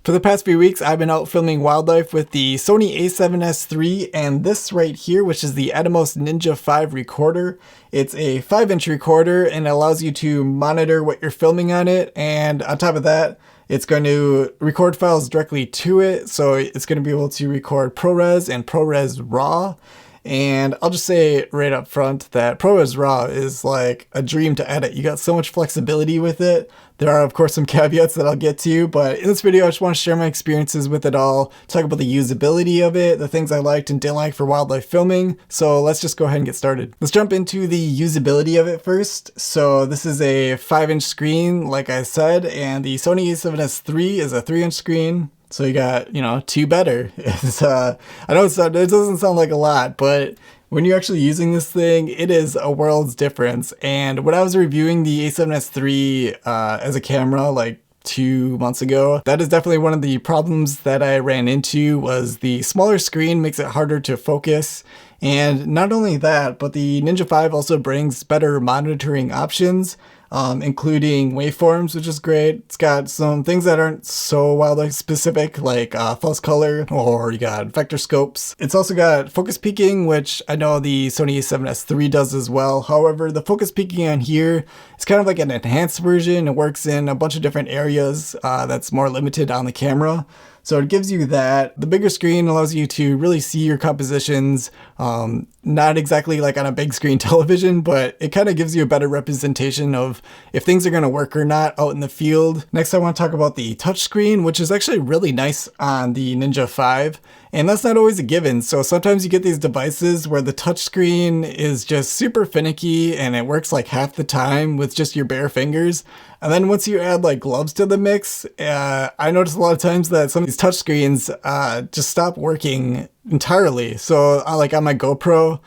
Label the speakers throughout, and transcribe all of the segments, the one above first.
Speaker 1: For the past few weeks, I've been out filming wildlife with the Sony a7S III and this right here, which is the Atomos Ninja V recorder. It's a 5-inch recorder and it allows you to monitor what you're filming on it. And on top of that, it's going to record files directly to it. So it's going to be able to record ProRes and ProRes RAW. And I'll just say right up front that ProRes RAW is like a dream to edit. You got so much flexibility with it. There are, of course, some caveats that I'll get to, but in this video, I just want to share my experiences with it all, talk about the usability of it, the things I liked and didn't like for wildlife filming. So let's just go ahead and get started. Let's jump into the usability of it first. So this is a 5-inch screen, like I said, and the Sony a7S III is a 3-inch screen. So you got, two better. I know it doesn't sound like a lot, but when you're actually using this thing, it is a world's difference. And when I was reviewing the a7S III as a camera like 2 months ago, that is definitely one of the problems that I ran into. Was the smaller screen makes it harder to focus. And not only that, but the Ninja V also brings better monitoring options, including waveforms, which is great. It's got some things that aren't so wildlife specific, like false color, or you got vector scopes. It's also got focus peaking, which I know the Sony a7S III does as well. However, the focus peaking on here is kind of like an enhanced version. It works in a bunch of different areas that's more limited on the camera. So it gives you that. The bigger screen allows you to really see your compositions, not exactly like on a big screen television, but it kind of gives you a better representation of if things are going to work or not out in the field. Next, I want to talk about the touchscreen, which is actually really nice on the Ninja V. And that's not always a given. So sometimes you get these devices where the touchscreen is just super finicky and it works like half the time with just your bare fingers. And then once you add like gloves to the mix, I noticed a lot of times that some of these touchscreens just stop working entirely. So like on my GoPro,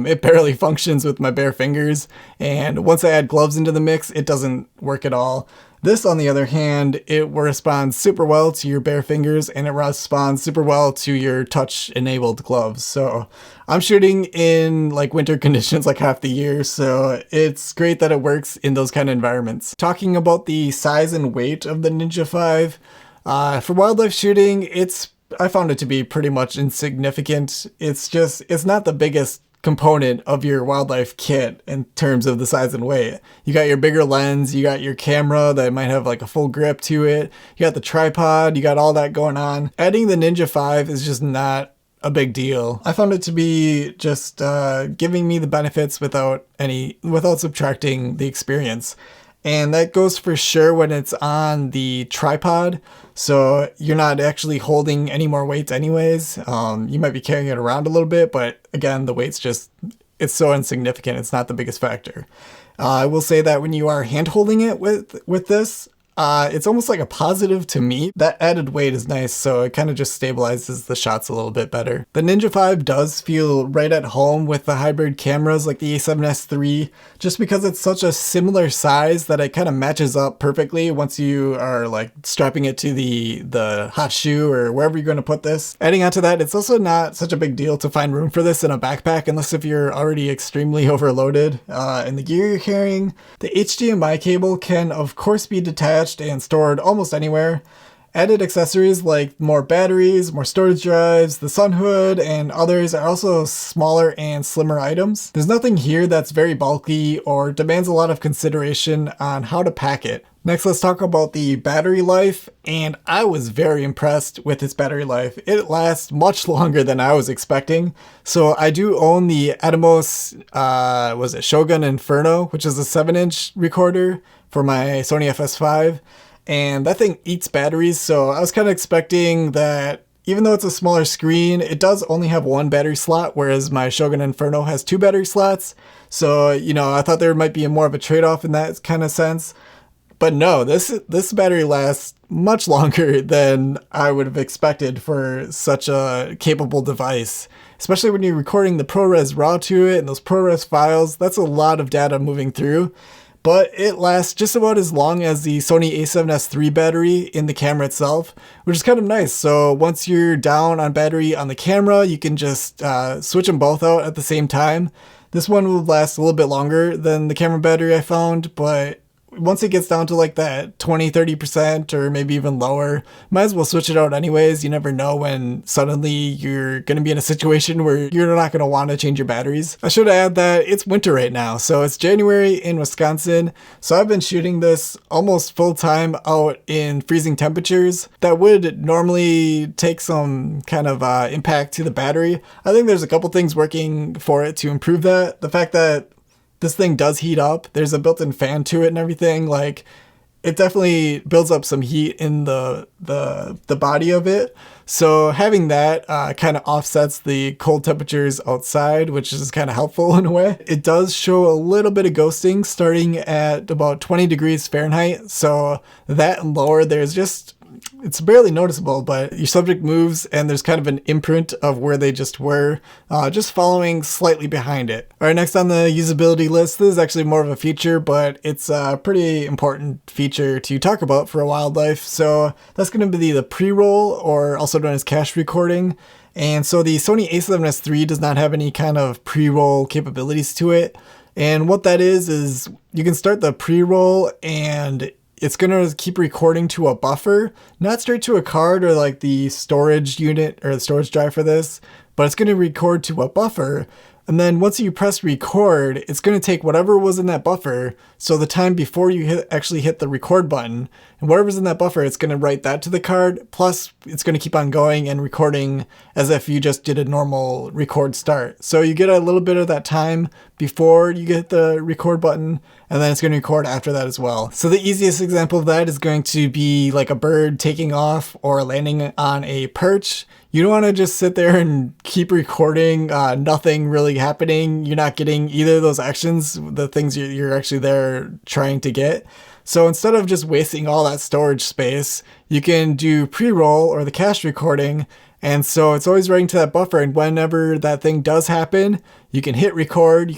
Speaker 1: it barely functions with my bare fingers. And once I add gloves into the mix, it doesn't work at all. This, on the other hand, it responds super well to your bare fingers and it responds super well to your touch-enabled gloves. So I'm shooting in like winter conditions like half the year, so it's great that it works in those kind of environments. Talking about the size and weight of the Ninja V, for wildlife shooting, I found it to be pretty much insignificant. It's not the biggest component of your wildlife kit in terms of the size and weight. You got your bigger lens, you got your camera that might have like a full grip to it, you got the tripod, you got all that going on. Adding the Ninja V is just not a big deal. I found it to be just giving me the benefits without subtracting the experience. And that goes for sure when it's on the tripod. So you're not actually holding any more weights anyways. You might be carrying it around a little bit, but again, the weight's it's so insignificant. It's not the biggest factor. I will say that when you are hand holding it with this, it's almost like a positive to me. That added weight is nice, so it kind of just stabilizes the shots a little bit better. The Ninja V does feel right at home with the hybrid cameras like the a7S III, just because it's such a similar size that it kind of matches up perfectly once you are like strapping it to the hot shoe or wherever you're going to put this. Adding on to that, it's also not such a big deal to find room for this in a backpack unless if you're already extremely overloaded in the gear you're carrying. The HDMI cable can of course be detached and stored almost anywhere. Added accessories like more batteries, more storage drives, the sun hood, and others are also smaller and slimmer items. There's nothing here that's very bulky or demands a lot of consideration on how to pack it. Next, let's talk about the battery life, and I was very impressed with its battery life. It lasts much longer than I was expecting. So I do own the Atomos, Shogun Inferno, which is a 7-inch recorder for my Sony FS5, and that thing eats batteries, so I was kind of expecting that even though it's a smaller screen, it does only have one battery slot, whereas my Shogun Inferno has 2 battery slots. So, I thought there might be more of a trade-off in that kind of sense. But no, this battery lasts much longer than I would have expected for such a capable device. Especially when you're recording the ProRes RAW to it and those ProRes files, that's a lot of data moving through. But it lasts just about as long as the Sony a7S III battery in the camera itself, which is kind of nice. So once you're down on battery on the camera, you can just switch them both out at the same time. This one will last a little bit longer than the camera battery I found, but once it gets down to like that 20-30% or maybe even lower, might as well switch it out anyways. You never know when suddenly you're going to be in a situation where you're not going to want to change your batteries. I should add that it's winter right now, so it's January in Wisconsin, so I've been shooting this almost full time out in freezing temperatures. That would normally take some kind of impact to the battery. I think there's a couple things working for it to improve that. The fact that this thing does heat up. There's a built-in fan to it and everything. Like, it definitely builds up some heat in the body of it. So having that kind of offsets the cold temperatures outside, which is kind of helpful in a way. It does show a little bit of ghosting starting at about 20 degrees Fahrenheit. So that and lower, it's barely noticeable, but your subject moves and there's kind of an imprint of where they just were, just following slightly behind it. All right, next on the usability list, this is actually more of a feature, but it's a pretty important feature to talk about for a wildlife. So that's going to be the pre-roll, or also known as cache recording. And so the Sony a7S III does not have any kind of pre-roll capabilities to it. And what that is you can start the pre-roll and it's going to keep recording to a buffer, not straight to a card or like the storage unit or the storage drive for this, but it's going to record to a buffer. And then once you press record, it's going to take whatever was in that buffer. So the time before you actually hit the record button, and whatever's in that buffer, it's going to write that to the card. Plus it's going to keep on going and recording as if you just did a normal record start. So you get a little bit of that time before you get the record button, and then it's going to record after that as well. So the easiest example of that is going to be like a bird taking off or landing on a perch. You don't want to just sit there and keep recording, nothing really happening. You're not getting either of those actions, the things you're actually there trying to get. So instead of just wasting all that storage space, you can do pre-roll or the cache recording. And so it's always writing to that buffer, and whenever that thing does happen, you can hit record. You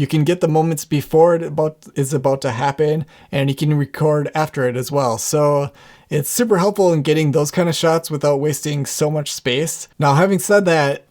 Speaker 1: can get the moments before it's about to happen, and you can record after it as well. So it's super helpful in getting those kind of shots without wasting so much space. Now, having said that,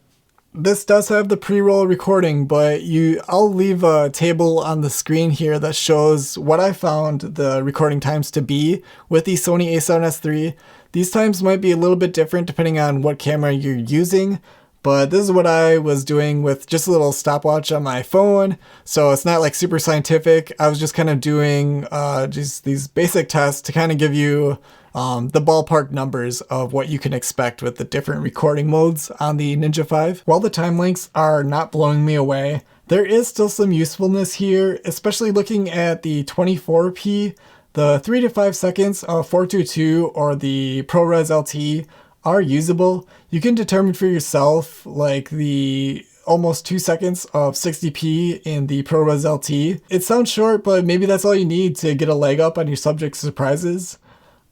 Speaker 1: this does have the pre-roll recording, but I'll leave a table on the screen here that shows what I found the recording times to be with the Sony a7S III. These times might be a little bit different depending on what camera you're using, but this is what I was doing with just a little stopwatch on my phone. So it's not like super scientific. I was just kind of doing just these basic tests to kind of give you the ballpark numbers of what you can expect with the different recording modes on the Ninja V. While the time lengths are not blowing me away, there is still some usefulness here, especially looking at the 24p. The 3 to 5 seconds of 422 or the ProRes LT are usable. You can determine for yourself like the almost 2 seconds of 60p in the ProRes LT. It sounds short, but maybe that's all you need to get a leg up on your subject's surprises.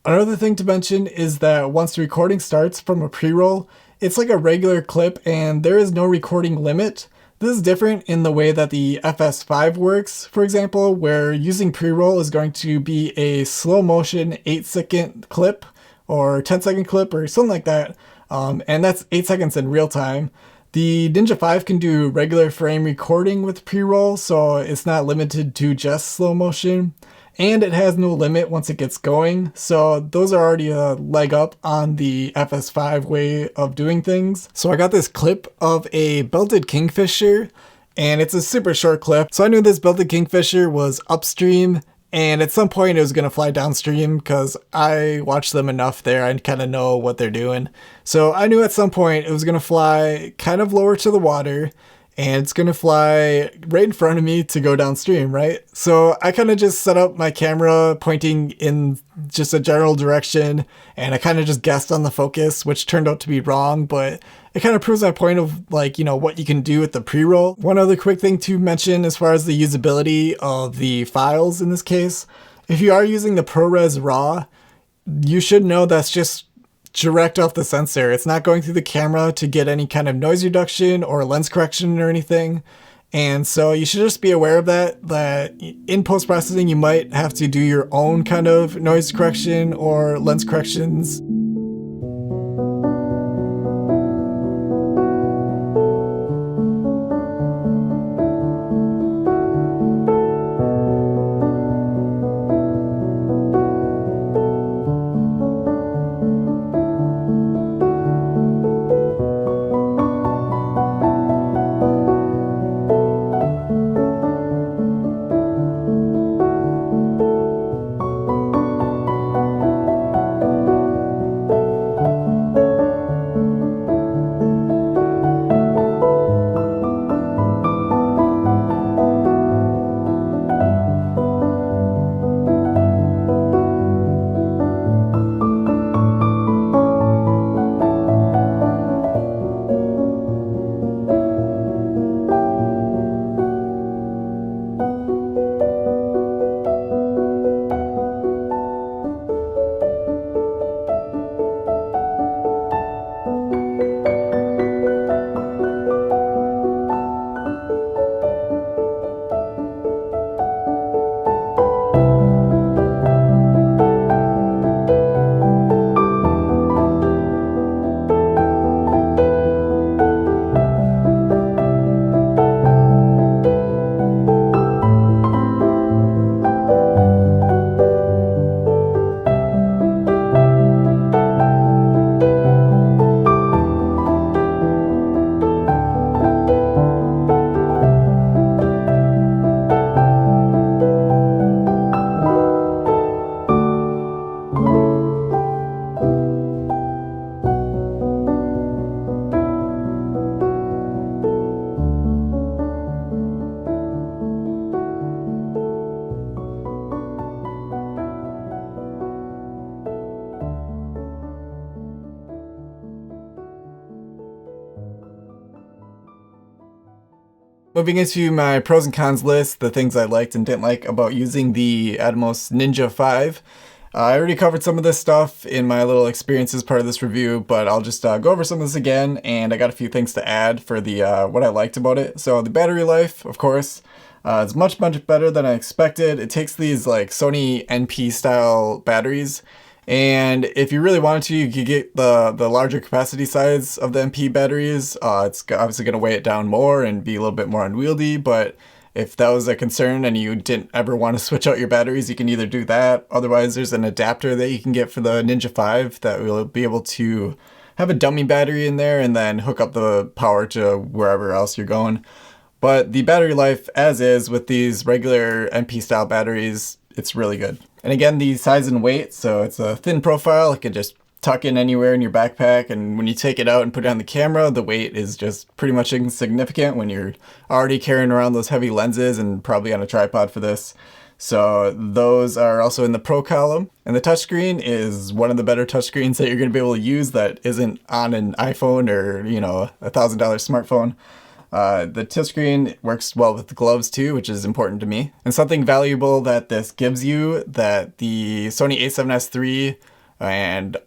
Speaker 1: Another thing to mention is that once the recording starts from a pre-roll, it's like a regular clip and there is no recording limit. This is different in the way that the FS5 works, for example, where using pre-roll is going to be a slow motion 8-second clip or 10-second clip or something like that, and that's 8 seconds in real time. The Ninja V can do regular frame recording with pre-roll, so it's not limited to just slow motion. And it has no limit once it gets going, so those are already a leg up on the FS5 way of doing things. So I got this clip of a belted kingfisher, and it's a super short clip. So I knew this belted kingfisher was upstream, and at some point it was going to fly downstream because I watch them enough there. I kind of know what they're doing. So I knew at some point it was going to fly kind of lower to the water, and it's going to fly right in front of me to go downstream, right? So I kind of just set up my camera pointing in just a general direction, and I kind of just guessed on the focus, which turned out to be wrong, but it kind of proves my point of like, you know, what you can do with the pre-roll. One other quick thing to mention as far as the usability of the files in this case, if you are using the ProRes RAW, you should know that's just direct off the sensor. It's not going through the camera to get any kind of noise reduction or lens correction or anything. And so you should just be aware of that in post-processing you might have to do your own kind of noise correction or lens corrections. Moving into my pros and cons list, the things I liked and didn't like about using the Atomos Ninja V. I already covered some of this stuff in my little experiences part of this review, but I'll just go over some of this again, and I got a few things to add for the what I liked about it. So the battery life, of course, is much better than I expected. It takes these like Sony NP style batteries, and if you really wanted to, you could get the larger capacity size of the NP batteries. It's obviously going to weigh it down more and be a little bit more unwieldy, but if that was a concern and you didn't ever want to switch out your batteries, you can either do that. Otherwise, there's an adapter that you can get for the Ninja V that will be able to have a dummy battery in there and then hook up the power to wherever else you're going. But the battery life as is with these regular NP style batteries, it's really good. And again, the size and weight, so it's a thin profile. It can just tuck in anywhere in your backpack, and when you take it out and put it on the camera, the weight is just pretty much insignificant when you're already carrying around those heavy lenses and probably on a tripod for this. So those are also in the pro column. And the touchscreen is one of the better touchscreens that you're going to be able to use that isn't on an iPhone or, you know, $1,000 smartphone. The touchscreen works well with the gloves too, which is important to me. And something valuable that this gives you that the Sony a7S III and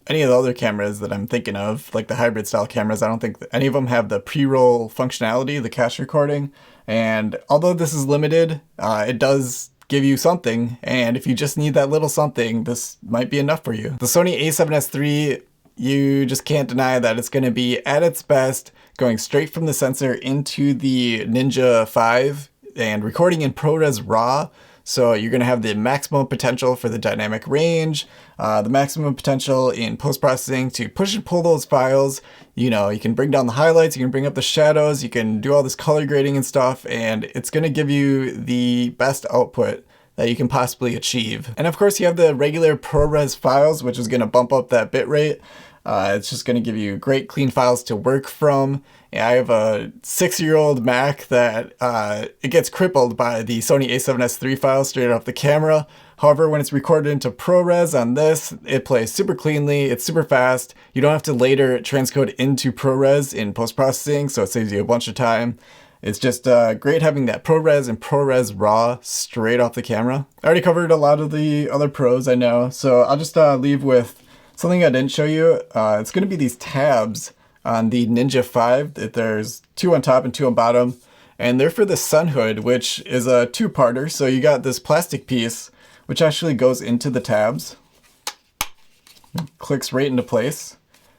Speaker 1: any of the other cameras that I'm thinking of, like the hybrid style cameras, I don't think any of them have the pre-roll functionality, the cache recording. And although this is limited, it does give you something. And if you just need that little something, this might be enough for you. The Sony a7S III, you just can't deny that it's going to be at its best going straight from the sensor into the Ninja V and recording in ProRes RAW. So you're going to have the maximum potential for the dynamic range, the maximum potential in post-processing to push and pull those files. You know, you can bring down the highlights, you can bring up the shadows, you can do all this color grading and stuff, and it's going to give you the best output that you can possibly achieve. And of course you have the regular ProRes files, which is going to bump up that bitrate. It's just going to give you great clean files to work from. I have a 6-year-old Mac that it gets crippled by the Sony a7S III files straight off the camera. However, when it's recorded into ProRes on this, it plays super cleanly, it's super fast. You don't have to later transcode into ProRes in post-processing, so it saves you a bunch of time. It's just great having that ProRes and ProRes RAW straight off the camera. I already covered a lot of the other pros, I know, so I'll just leave with something I didn't show you. It's going to be these tabs on the Ninja V. There's 2 on top and 2 on bottom, and they're for the sun hood, which is a 2-parter. So you got this plastic piece which actually goes into the tabs. It clicks right into place.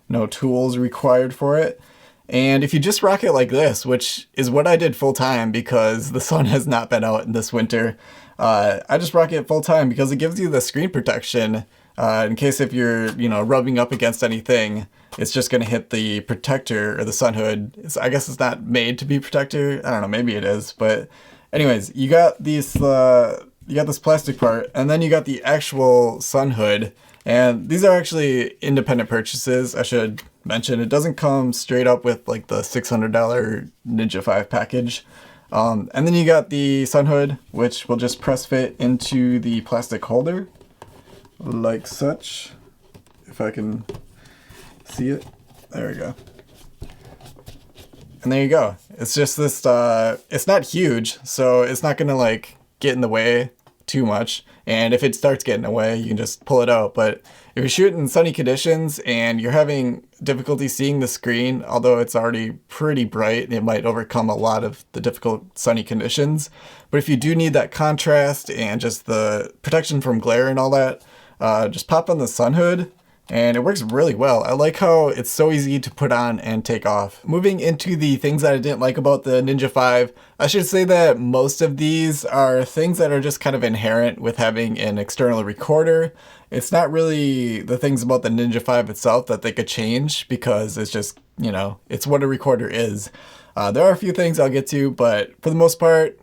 Speaker 1: No tools required for it. And if you just rock it like this, which is what I did full time because the sun has not been out in this winter, I just rock it full time because it gives you the screen protection. In case if you're, you know, rubbing up against anything, it's just going to hit the protector or the sun hood. I guess it's not made to be protector. I don't know, maybe it is. But anyways, you got these, you got this plastic part, and then you got the actual sun hood. And these are actually independent purchases. I should mention it doesn't come straight up with like the $600 Ninja V package. And then you got the sun hood, which will just press fit into the plastic holder. Like such, if I can see it. There we go. And there you go. It's just this, it's not huge, so it's not gonna like get in the way too much. And if it starts getting away, you can just pull it out. But if you're shooting in sunny conditions and you're having difficulty seeing the screen, although it's already pretty bright, it might overcome a lot of the difficult sunny conditions. But if you do need that contrast and just the protection from glare and all that, just pop on the sun hood and it works really well. I like how it's so easy to put on and take off. Moving into the things that I didn't like about the Ninja V, I should say that most of these are things that are just kind of inherent with having an external recorder. It's not really the things about the Ninja V itself that they could change because it's just, you know, it's what a recorder is. There are a few things I'll get to, but for the most part,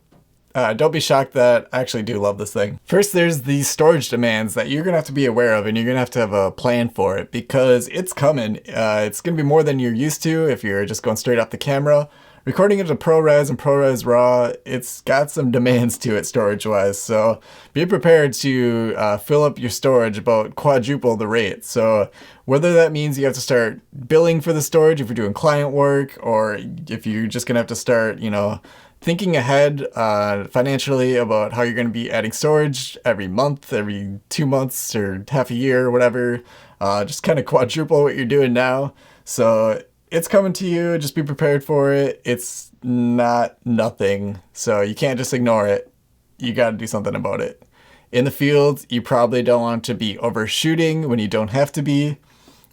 Speaker 1: don't be shocked that I actually do love this thing. First, there's the storage demands that you're gonna have to be aware of, and you're gonna have to have a plan for it because it's coming. It's gonna be more than you're used to if you're just going straight off the camera. Recording into ProRes and ProRes RAW, it's got some demands to it storage-wise, so be prepared to fill up your storage about quadruple the rate. So whether that means you have to start billing for the storage if you're doing client work, or if you're just gonna have to start, you know, thinking ahead financially about how you're going to be adding storage every month, every 2 months, or half a year, or whatever. Just kind of quadruple what you're doing now. So it's coming to you. Just be prepared for it. It's not nothing. So you can't just ignore it. You got to do something about it. In the field, you probably don't want to be overshooting when you don't have to be.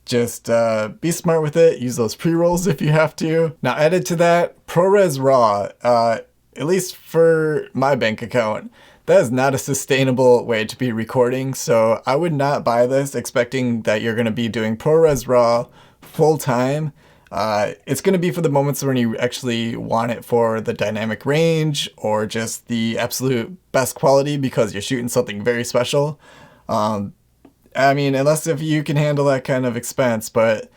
Speaker 1: Just be smart with it. Use those pre-rolls if you have to. Now, added to that, ProRes RAW, at least for my bank account, that is not a sustainable way to be recording. So I would not buy this expecting that you're going to be doing ProRes RAW full time. It's going to be for the moments when you actually want it for the dynamic range or just the absolute best quality because you're shooting something very special. I mean, unless if you can handle that kind of expense, but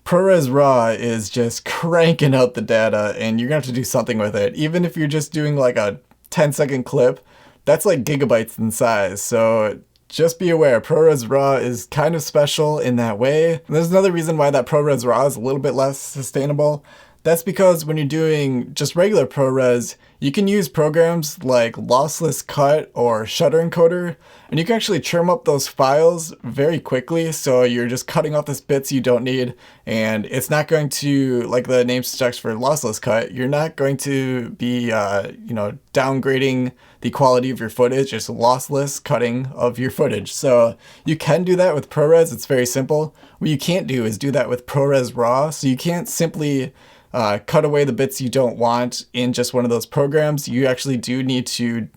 Speaker 1: ProRes RAW is just cranking out the data and you're going to have to do something with it. Even if you're just doing like a 10-second clip, that's like gigabytes in size. So just be aware, ProRes RAW is kind of special in that way. And there's another reason why that ProRes RAW is a little bit less sustainable. That's because when you're doing just regular ProRes, you can use programs like Lossless Cut or Shutter Encoder, and you can actually trim up those files very quickly. So you're just cutting off the bits you don't need, and it's not going to, like the name suggests for Lossless Cut, you're not going to be, downgrading the quality of your footage. It's lossless cutting of your footage. So you can do that with ProRes. It's very simple. What you can't do is do that with ProRes RAW. So you can't simply cut away the bits you don't want in just one of those programs. You actually do need to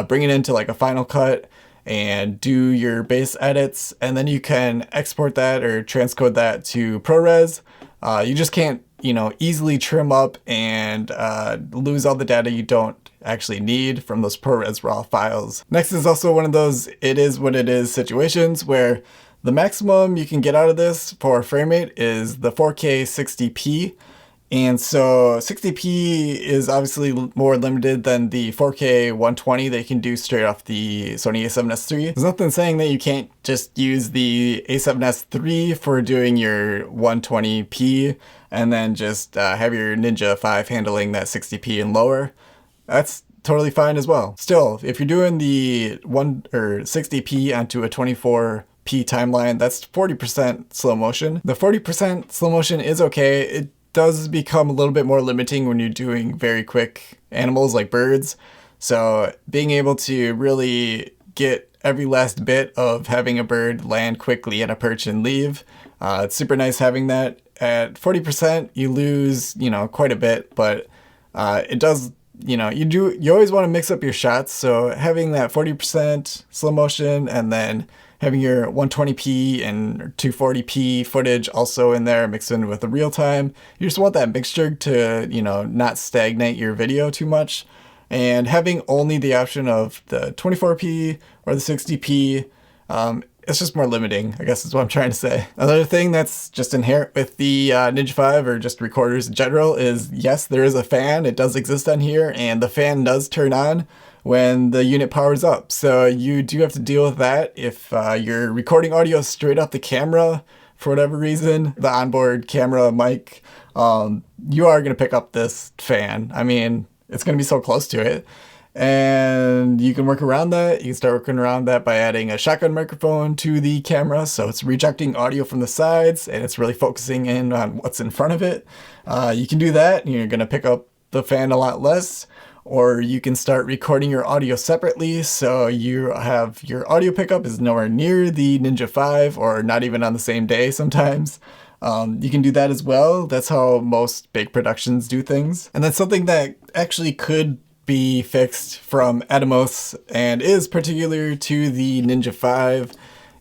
Speaker 1: bring it into like a Final Cut and do your base edits, and then you can export that or transcode that to ProRes. You just can't, easily trim up and lose all the data you don't actually need from those ProRes RAW files. Next is also one of those it is what it is situations where the maximum you can get out of this for frame rate is the 4K 60p. And so 60p is obviously more limited than the 4K 120 that you can do straight off the Sony a7S III. There's nothing saying that you can't just use the a7S III for doing your 120p and then just have your Ninja 5 handling that 60p and lower. That's totally fine as well. Still, if you're doing the 60p onto a 24p timeline, that's 40% slow motion. The 40% slow motion is okay. It does become a little bit more limiting when you're doing very quick animals like birds. So being able to really get every last bit of having a bird land quickly at a perch and leave, it's super nice having that. At 40%, you lose, quite a bit, but it does, you always want to mix up your shots. So having that 40% slow motion and then having your 120p and 240p footage also in there mixed in with the real time. You just want that mixture to, not stagnate your video too much. And having only the option of the 24p or the 60p, it's just more limiting, I guess is what I'm trying to say. Another thing that's just inherent with the Ninja 5 or just recorders in general is, yes, there is a fan. It does exist on here, and the fan does turn on when the unit powers up. So you do have to deal with that if you're recording audio straight off the camera for whatever reason, the onboard camera mic, you are going to pick up this fan. I mean, it's going to be so close to it. And you can work around that. You can start working around that by adding a shotgun microphone to the camera. So it's rejecting audio from the sides and it's really focusing in on what's in front of it. You can do that and you're going to pick up the fan a lot less. Or you can start recording your audio separately, so you have your audio pickup is nowhere near the Ninja 5 or not even on the same day sometimes. You can do that as well. That's how most big productions do things. And that's something that actually could be fixed from Atomos and is particular to the Ninja 5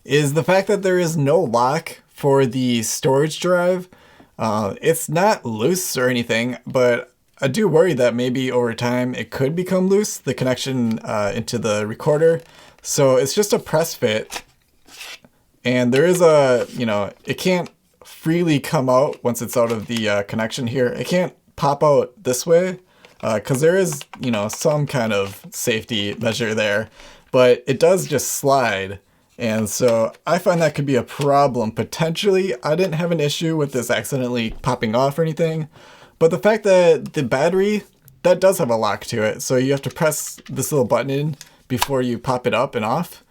Speaker 1: is the fact that there is no lock for the storage drive. It's not loose or anything, but I do worry that maybe over time it could become loose, the connection into the recorder. So it's just a press fit. And there is a, it can't freely come out once it's out of the connection here. It can't pop out this way because there is, some kind of safety measure there. But it does just slide. And so I find that could be a problem potentially. I didn't have an issue with this accidentally popping off or anything. But the fact that the battery that does have a lock to it. So you have to press this little button in before you pop it up and off.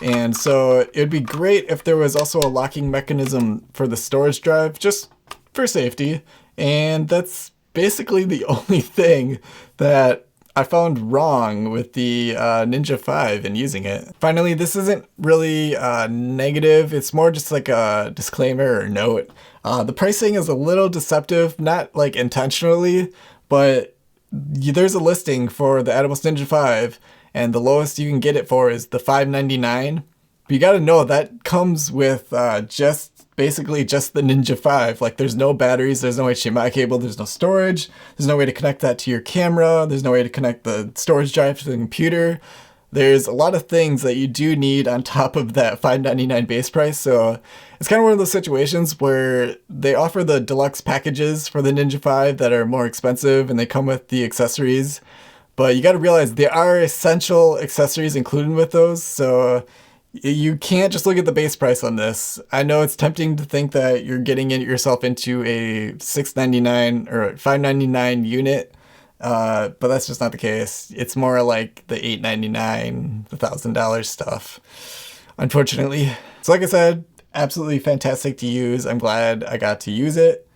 Speaker 1: And so it'd be great if there was also a locking mechanism for the storage drive, just for safety. And that's basically the only thing that I found wrong with the Ninja 5 and using it. Finally, this isn't really negative. It's more just like a disclaimer or note. The pricing is a little deceptive, not like intentionally, but there's a listing for the Atomos Ninja 5 and the lowest you can get it for is the $599. But you gotta know that comes with basically just the Ninja 5. Like there's no batteries, there's no HDMI cable, there's no storage, there's no way to connect that to your camera, there's no way to connect the storage drive to the computer. There's a lot of things that you do need on top of that $599 base price. So it's kind of one of those situations where they offer the deluxe packages for the Ninja 5 that are more expensive and they come with the accessories. But you got to realize there are essential accessories included with those. So you can't just look at the base price on this. I know it's tempting to think that you're getting yourself into a $699 or $599 unit, but that's just not the case. It's more like the $899, the $1,000 stuff, unfortunately. So like I said, absolutely fantastic to use. I'm glad I got to use it.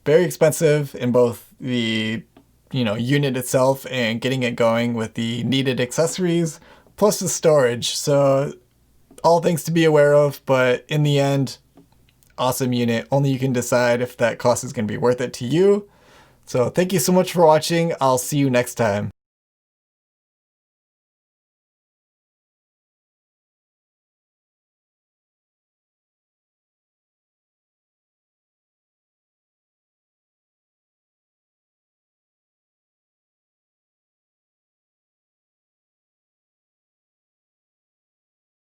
Speaker 1: Very expensive in both the unit itself and getting it going with the needed accessories, plus the storage. So all things to be aware of, but in the end, awesome unit. Only you can decide if that cost is going to be worth it to you. So thank you so much for watching. I'll see you next time.